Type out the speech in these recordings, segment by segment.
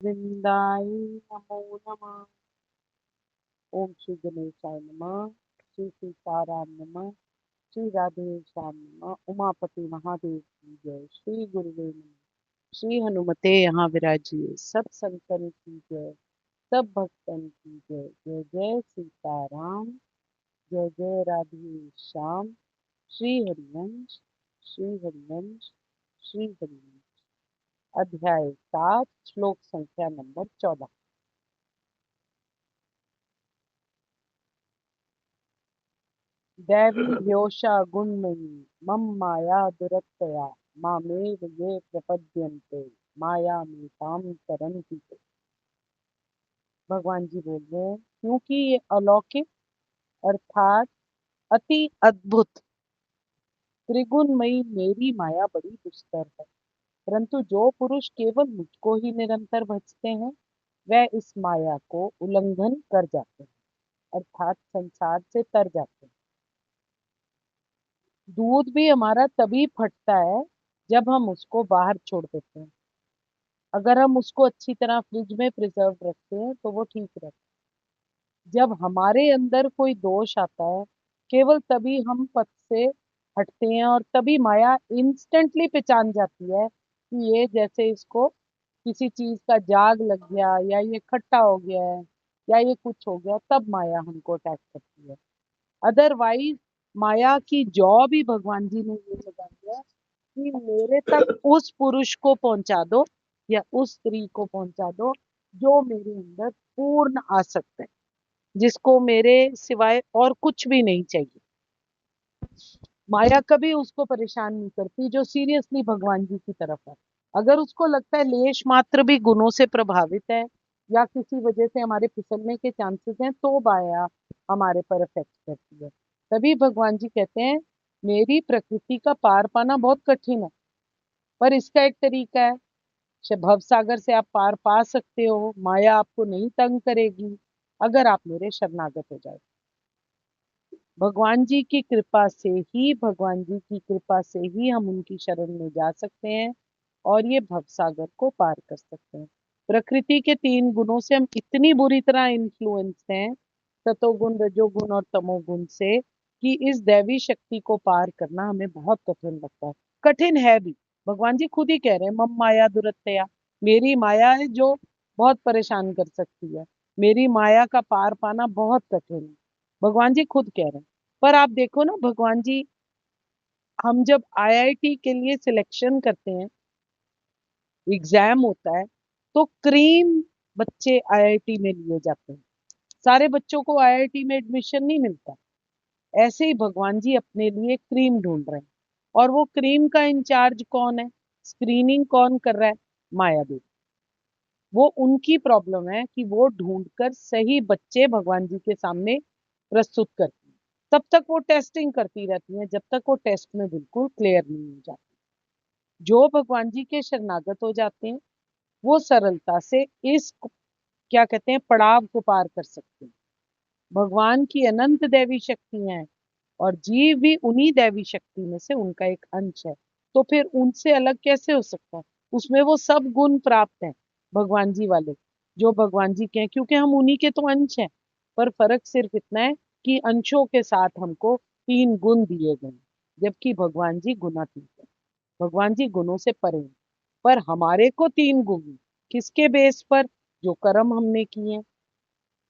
वृंदाय नमो नमः। ओम श्री गणेशाय नमः। श्री सीताराम नमः। श्री राधे श्याम नमः। उमापति महादेव की जय। श्री गुरुदेव नमः। श्री हनुमते यहाँ विराजिए। सब संतन की जय। सब भक्तन की जय। जय जय सीताराम। जय जय राधे श्याम। श्री हरिवंश। श्री हरिवंश। श्री हरिवंश। अध्याय 7 श्लोक संख्या नंबर 14। दैवीभ्योषा गुणमयी मम माया दुरत्यया मामेव ये प्रपद्यन्ते माया में ताम तरन्ति ते। भगवान जी बोल रहे हैं क्योंकि ये अलौकिक अर्थात अति अद्भुत त्रिगुणमयी मेरी माया बड़ी दुस्तर है, परंतु जो पुरुष केवल मुझको ही निरंतर भजते हैं वह इस माया को उल्लंघन कर जाते हैं, अर्थात संसार से तर जाते हैं। दूध भी हमारा तभी फटता है जब हम उसको बाहर छोड़ देते हैं। अगर हम उसको अच्छी तरह फ्रिज में प्रिजर्व रखते हैं तो वो ठीक रहता है। जब हमारे अंदर कोई दोष आता है केवल तभी हम पथ से हटते हैं और तभी माया इंस्टेंटली पहचान जाती है कि ये जैसे इसको किसी चीज का जाग लग गया या ये खट्टा हो गया है या ये कुछ हो गया, तब माया हमको अटैक करती है। अदरवाइज माया की जॉ भी भगवान जी ने ये लगा दिया कि मेरे तक उस पुरुष को पहुंचा दो या उस स्त्री को पहुंचा दो जो मेरे अंदर पूर्ण आसक्त है, जिसको मेरे सिवाय और कुछ भी नहीं चाहिए। माया कभी उसको परेशान नहीं करती जो सीरियसली भगवान जी की तरफ है। अगर उसको लगता है लेश मात्र भी गुणों से प्रभावित है या किसी वजह से हमारे फिसलने के चांसेस हैं तो माया हमारे पर इफेक्ट करती है। तभी भगवान जी कहते हैं मेरी प्रकृति का पार पाना बहुत कठिन है, पर इसका एक तरीका है। भव सागर से आप पार पा सकते हो, माया आपको नहीं तंग करेगी अगर आप मेरे शरणागत हो जाए। भगवान जी की कृपा से ही हम उनकी शरण में जा सकते हैं और ये भव सागर को पार कर सकते हैं। प्रकृति के 3 गुणों से हम इतनी बुरी तरह इन्फ्लुएंस हैं, सतोगुण रजोगुण और तमोगुण से, कि इस दैवी शक्ति को पार करना हमें बहुत कठिन लगता है। कठिन है भी। भगवान जी खुद ही कह रहे हैं मम माया दुरत्यया, मेरी माया है जो बहुत परेशान कर सकती है। मेरी माया का पार पाना बहुत कठिन है, भगवान जी खुद कह रहे हैं। पर आप देखो ना भगवान जी, हम जब आईआईटी के लिए सिलेक्शन करते हैं, एग्जाम होता है, तो क्रीम बच्चे आईआईटी में लिए जाते हैं। सारे बच्चों को आईआईटी में एडमिशन नहीं मिलता। ऐसे ही भगवान जी अपने लिए क्रीम ढूंढ रहे हैं। और वो क्रीम का इंचार्ज कौन है, स्क्रीनिंग कौन कर रहा है? माया देवी। वो उनकी प्रॉब्लम है कि वो ढूंढकर सही बच्चे भगवान जी के सामने प्रस्तुत करती है। तब तक वो टेस्टिंग करती रहती है जब तक वो टेस्ट में बिल्कुल क्लियर नहीं हो जाती। जो भगवान जी के शरणागत हो जाते हैं वो सरलता से इस क्या कहते हैं पड़ाव को पार कर सकते हैं। भगवान की अनंत दैवी शक्तियां हैं और जीव भी उन्हीं दैवी शक्ति में से उनका एक अंश है। तो फिर उनसे अलग कैसे हो सकता है? उसमें वो सब गुण प्राप्त हैं भगवान जी वाले, जो भगवान जी के हैं, क्योंकि हम उन्हीं के तो अंश हैं। पर फर्क सिर्फ इतना है कि अंशों के साथ हमको 3 गुण दिए गए हैं, जबकि भगवान जी गुणातीत है। भगवान जी गुणों से परे हैं। पर हमारे को 3 गुण हैं। किसके बेस पर? जो कर्म हमने किए हैं।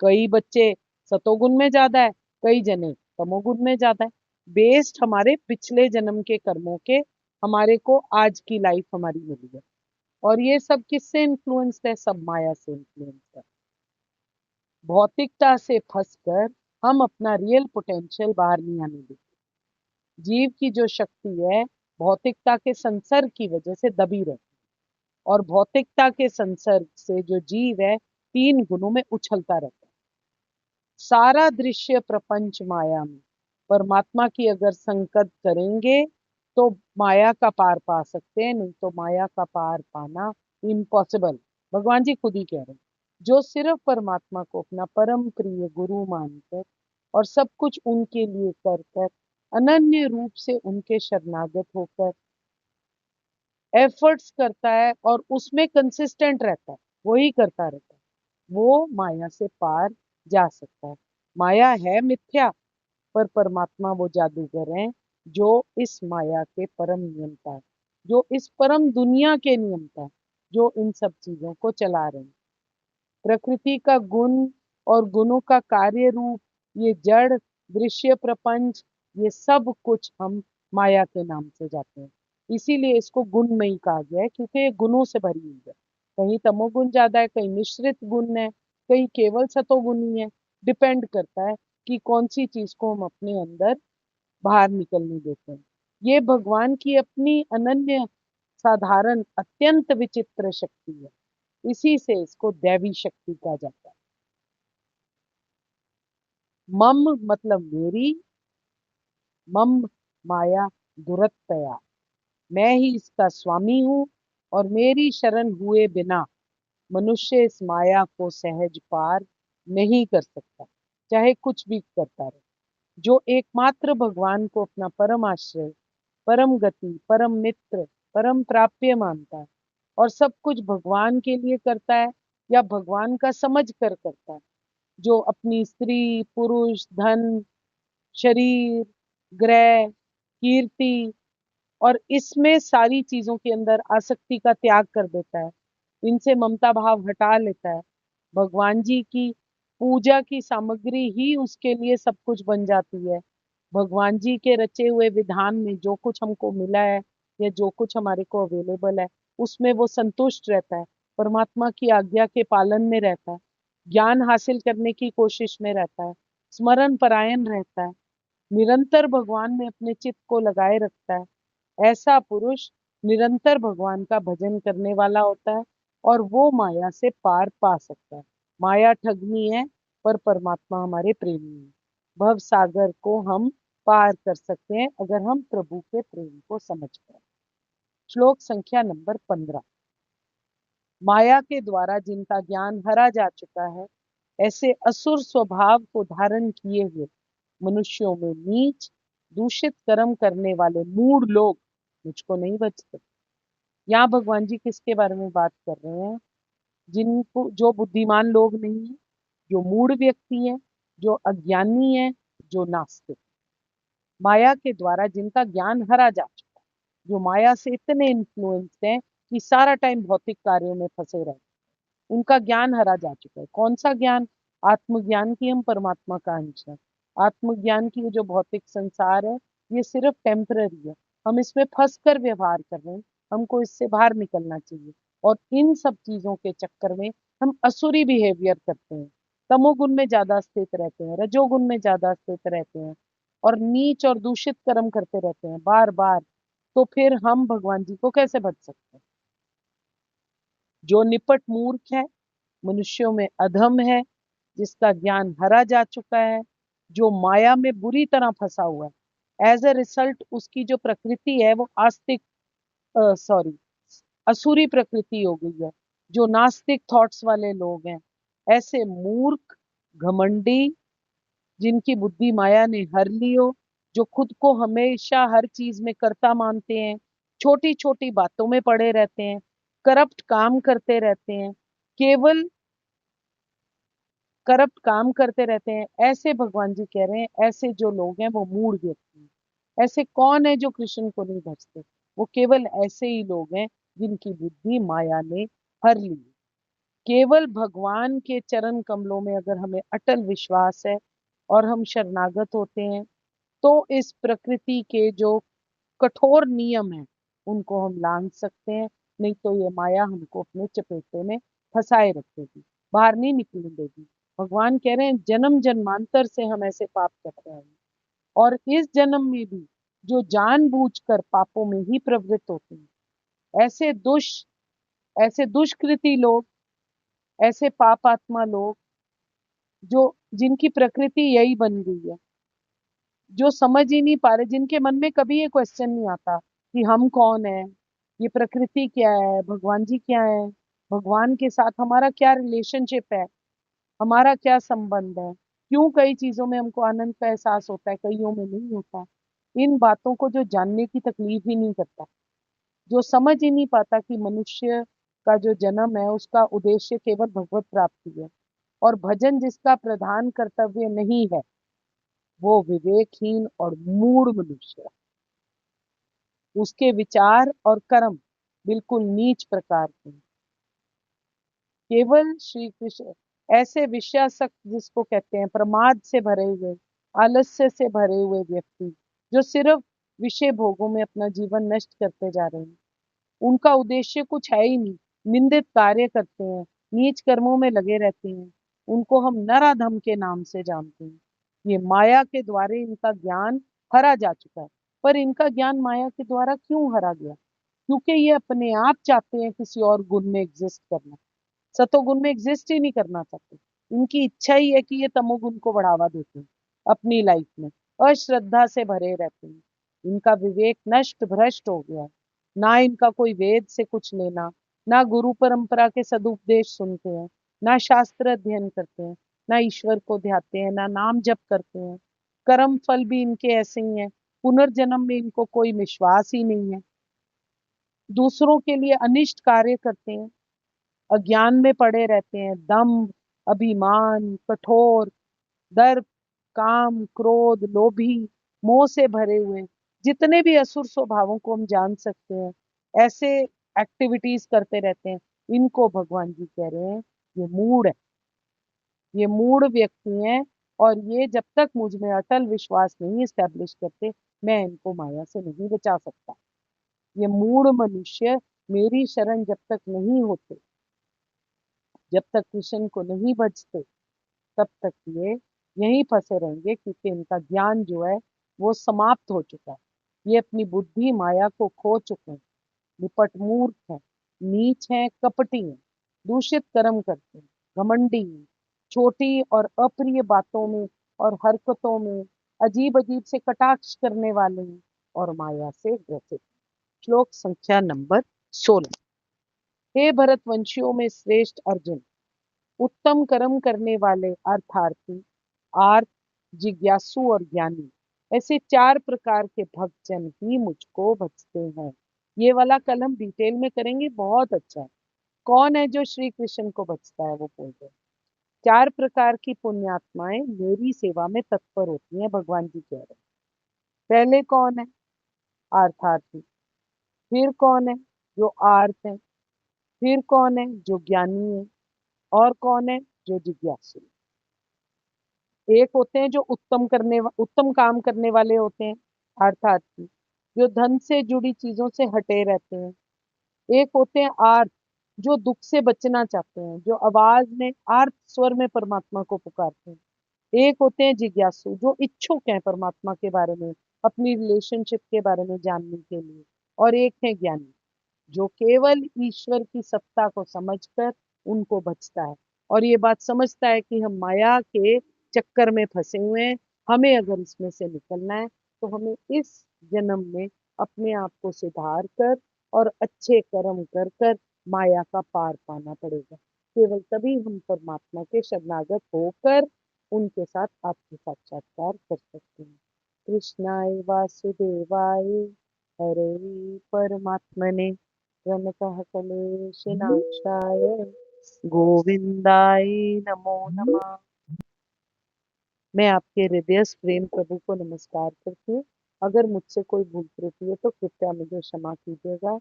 कई बच्चे सतोगुण में ज्यादा है, कई जने तमोगुण में ज्यादा है। बेस्ड हमारे पिछले जन्म के कर्मों के हमारे को आज की लाइफ हमारी मिली है। और ये सब किससे इन्फ्लुएंस्ड है? सब माया से इन्फ्लुएंस्ड है। भौतिकता से फंसकर हम अपना रियल पोटेंशियल बाहर नहीं आने देते। जीव की जो शक्ति है भौतिकता के संसर्ग की वजह से दबी रहती है, और भौतिकता के संसर्ग से जो जीव है 3 गुणों में उछलता रहता है। सारा दृश्य प्रपंच माया में। परमात्मा की अगर संगत करेंगे तो माया का पार पा सकते हैं, नहीं तो माया का पार पाना इम्पॉसिबल। भगवान जी खुद ही कह रहे हैं जो सिर्फ परमात्मा को अपना परम प्रिय गुरु मानकर और सब कुछ उनके लिए कर कर अनन्य रूप से उनके शरणागत होकर एफर्ट्स करता है और उसमें कंसिस्टेंट रहता है, वही करता रहता है, वो माया से पार जा सकता है। माया है मिथ्या, पर परमात्मा वो जादूगर हैं जो इस माया के परम नियंता है, जो इस परम दुनिया के नियंता है, जो इन सब चीजों को चला रहे हैं। प्रकृति का गुण और गुणों का कार्य रूप, ये जड़ दृश्य प्रपंच, ये सब कुछ हम माया के नाम से जाते हैं। इसीलिए इसको गुणमयी कहा गया है, क्योंकि ये गुणों से भरी हुई है। कहीं तमोगुण ज्यादा है, कहीं मिश्रित गुण है, कहीं केवल सतोगुण ही है। डिपेंड करता है कि कौन सी चीज को हम अपने अंदर बाहर निकलने देते हैं। ये भगवान की अपनी अनन्य साधारण अत्यंत विचित्र शक्ति है। इसी से इसको दैवी शक्ति कहा जाता है। मम मतलब मेरी, मम माया दुरत्तया, मैं ही इसका स्वामी हूँ, और मेरी शरण हुए बिना मनुष्य इस माया को सहज पार नहीं कर सकता, चाहे कुछ भी करता रहे। जो एकमात्र भगवान को अपना परम आश्रय, परम गति, परम मित्र, परम प्राप्य मानता है, और सब कुछ भगवान के लिए करता है या भगवान का समझ कर करता है, जो अपनी स्त्री पुरुष धन शरीर ग्रह कीर्ति और इसमें सारी चीजों के अंदर आसक्ति का त्याग कर देता है, इनसे ममता भाव हटा लेता है, भगवान जी की पूजा की सामग्री ही उसके लिए सब कुछ बन जाती है। भगवान जी के रचे हुए विधान में जो कुछ हमको मिला है या जो कुछ हमारे को अवेलेबल है, उसमें वो संतुष्ट रहता है, परमात्मा की आज्ञा के पालन में रहता है, ज्ञान हासिल करने की कोशिश में रहता है, स्मरण परायण रहता है, निरंतर भगवान में अपने चित्त को लगाए रखता है। ऐसा पुरुष निरंतर भगवान का भजन करने वाला होता है, और वो माया से पार पा सकता है। माया ठगनी है, पर परमात्मा हमारे प्रेमी है। भव सागर को हम पार कर सकते हैं अगर हम प्रभु के प्रेम को समझ पाए। श्लोक संख्या नंबर 15। माया के द्वारा जिनका ज्ञान हरा जा चुका है, ऐसे असुर स्वभाव को धारण किए हुए मनुष्यों में नीच दूषित कर्म करने वाले मूढ़ लोग मुझको नहीं बचते। यहाँ भगवान जी किसके बारे में बात कर रहे हैं? जिनको, जो बुद्धिमान लोग नहीं है, जो मूढ़ व्यक्ति है, जो अज्ञानी है, जो नास्तिक। माया के द्वारा जिनका ज्ञान हरा जा चुका है, जो माया से इतने इन्फ्लुएंस्ड हैं कि सारा टाइम भौतिक कार्यों में फंसे रहते हैं, उनका ज्ञान हरा जा चुका है। कौन सा ज्ञान? आत्मज्ञान की हम परमात्मा का अंश है। आत्मज्ञान की ये जो भौतिक संसार है, ये सिर्फ टेम्पररी है। हम इसमें फंस कर व्यवहार कर रहे हैं, हमको इससे बाहर निकलना चाहिए। और इन सब चीजों के चक्कर में हम असुरी बिहेवियर करते हैं, तमोगुण में ज्यादा स्थित रहते हैं, रजोगुण में ज्यादा स्थित रहते हैं, और नीच और दूषित कर्म करते रहते हैं बार बार। तो फिर हम भगवान जी को कैसे भज सकते हैं? जो निपट मूर्ख है, मनुष्यों में अधम है, जिसका ज्ञान हरा जा चुका है, जो माया में बुरी तरह फंसा हुआ है, एज ए रिजल्ट उसकी जो प्रकृति है वो आस्तिक, सॉरी, असुरी प्रकृति हो गई है, जो नास्तिक थॉट्स वाले लोग हैं। ऐसे मूर्ख घमंडी, जिनकी बुद्धि माया ने हर ली हो, जो खुद को हमेशा हर चीज में कर्ता मानते हैं, छोटी छोटी बातों में पड़े रहते हैं, करप्ट काम करते रहते हैं, केवल करप्ट काम करते रहते हैं, ऐसे भगवान जी कह रहे हैं ऐसे जो लोग हैं वो मूढ़ व्यक्ति हैं। ऐसे कौन है जो कृष्ण को नहीं भजते? वो केवल ऐसे ही लोग हैं जिनकी बुद्धि माया ने हर ली। केवल भगवान के चरण कमलों में अगर हमें अटल विश्वास है और हम शरणागत होते हैं, तो इस प्रकृति के जो कठोर नियम हैं उनको हम लांघ सकते हैं। नहीं तो ये माया हमको अपने चपेटे में फंसाए रखेगी, बाहर नहीं निकलने देगी। भगवान कह रहे हैं जन्म जन्मांतर से हम ऐसे पाप कर रहे हैं, और इस जन्म में भी जो जानबूझकर पापों में ही प्रवृत्त होते हैं, ऐसे ऐसे दुष्कृति लोग, ऐसे पापात्मा लोग, जो जिनकी प्रकृति यही बन गई है, जो समझ ही नहीं पा रहे, जिनके मन में कभी ये क्वेश्चन नहीं आता कि हम कौन है, ये प्रकृति क्या है, भगवान जी क्या है, भगवान के साथ हमारा क्या रिलेशनशिप है, हमारा क्या संबंध है, क्यों कई चीजों में हमको आनंद का एहसास होता है, कईयों में नहीं होता। इन बातों को जो जानने की तकलीफ ही नहीं करता, जो समझ ही नहीं पाता कि मनुष्य का जो जन्म है उसका उद्देश्य केवल भगवत प्राप्ति है और भजन जिसका प्रधान कर्तव्य नहीं है वो विवेकहीन और मूढ़ मनुष्य है। उसके विचार और कर्म बिल्कुल नीच प्रकार के हैं। केवल श्री कृष्ण ऐसे विषयासक्त जिसको कहते हैं प्रमाद से भरे हुए, आलस्य से भरे हुए व्यक्ति जो सिर्फ विषय भोगों में अपना जीवन नष्ट करते जा रहे हैं, उनका उद्देश्य कुछ है ही नहीं, निंदित कार्य करते हैं, नीच कर्मों में लगे रहते हैं, उनको हम नराधम के नाम से जानते हैं। ये माया के द्वारा इनका ज्ञान हरा जा चुका है। पर इनका ज्ञान माया के द्वारा क्यों हरा गया? क्योंकि ये अपने आप चाहते हैं किसी और गुण में एग्जिस्ट करना, सतोगुण में एग्जिस्ट ही नहीं करना चाहते। इनकी इच्छा ही है कि ये तमोगुण को बढ़ावा देते हैं अपनी लाइफ में, अश्रद्धा से भरे रहते हैं। इनका विवेक नष्ट भ्रष्ट हो गया है। ना इनका कोई वेद से कुछ लेना, ना गुरु परंपरा के सदुपदेश सुनते हैं, ना शास्त्र अध्ययन करते हैं, ना ईश्वर को ध्याते हैं, ना नाम जप करते हैं। कर्म फल भी इनके ऐसे ही हैं। पुनर्जन्म में इनको कोई विश्वास ही नहीं है। दूसरों के लिए अनिष्ट कार्य करते हैं, अज्ञान में पड़े रहते हैं। दम्भ, अभिमान, कठोर, दर्प, काम, क्रोध, लोभी, मोह से भरे हुए जितने भी असुर स्वभावों को हम जान सकते हैं, ऐसे एक्टिविटीज करते रहते हैं। इनको भगवान जी कह रहे हैं ये मूढ़ है, ये मूढ़ व्यक्ति हैं। और ये जब तक मुझ में अटल विश्वास नहीं स्टैब्लिश करते, मैं इनको माया से नहीं बचा सकता। ये मूढ़ मनुष्य मेरी शरण जब तक नहीं होते, जब तक कृष्ण को नहीं बचते, तब तक ये यहीं फंसे रहेंगे, क्योंकि इनका ज्ञान जो है वो समाप्त हो चुका है। ये अपनी बुद्धि माया को खो चुके हैं, निपट मूर्ख हैं, नीच हैं, कपटी हैं, दूषित कर्म करते हैं, घमंडी हैं, छोटी और अप्रिय बातों में और हरकतों में अजीब अजीब से कटाक्ष करने वाले हैं और माया से ग्रसित हैं। श्लोक संख्या नंबर 16। हे भरतवंशियों में श्रेष्ठ अर्जुन, उत्तम कर्म करने वाले अर्थार्थी, आर्त, जिज्ञासु और ज्ञानी, ऐसे 4 प्रकार के भक्तजन ही मुझको भजते हैं। ये वाला कल हम डिटेल में करेंगे, बहुत अच्छा है। कौन है जो श्री कृष्ण को भजता है? वो बोलते हैं 4 प्रकार की पुण्यात्माएं मेरी सेवा में तत्पर होती हैं, भगवान जी कह रहे हैं। पहले कौन है? अर्थार्थी। फिर कौन है? जो आर्त है। फिर कौन है? जो ज्ञानी है। और कौन है? जो जिज्ञासु है। एक होते हैं जो उत्तम काम करने वाले होते हैं, अर्थात की, जो धन से जुड़ी चीजों से हटे रहते हैं। एक होते हैं आर्त, जो दुख से बचना चाहते हैं, जो आवाज में आर्त स्वर में परमात्मा को पुकारते हैं। एक होते हैं जिज्ञासु, जो इच्छुक हैं परमात्मा के बारे में, अपनी रिलेशनशिप के बारे में जानने के लिए। और एक है ज्ञानी, जो केवल ईश्वर की सत्ता को समझकर उनको बचता है और ये बात समझता है कि हम माया के चक्कर में फंसे हुए हैं। हमें अगर इसमें से निकलना है तो हमें इस जन्म में अपने आप को सुधार कर और अच्छे कर्म कर कर माया का पार पाना पड़ेगा। केवल तभी हम परमात्मा के शरणागत होकर उनके साथ आत्म साक्षात्कार कर सकते हैं। कृष्णाय वासुदेवाय हरे परमात्मने प्रणतः क्लेशनाशाय गोविंदाय नमो नमः। मैं आपके हृदय प्रेम प्रभु को नमस्कार करती हूँ। अगर मुझसे कोई भूल त्रुटि है तो कृपया मुझे क्षमा कीजिएगा।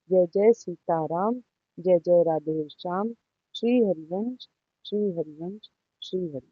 जय जय सीताराम, जय जय राधे श्याम। श्री हरिवंश, श्री हरिवंश, श्री हरि।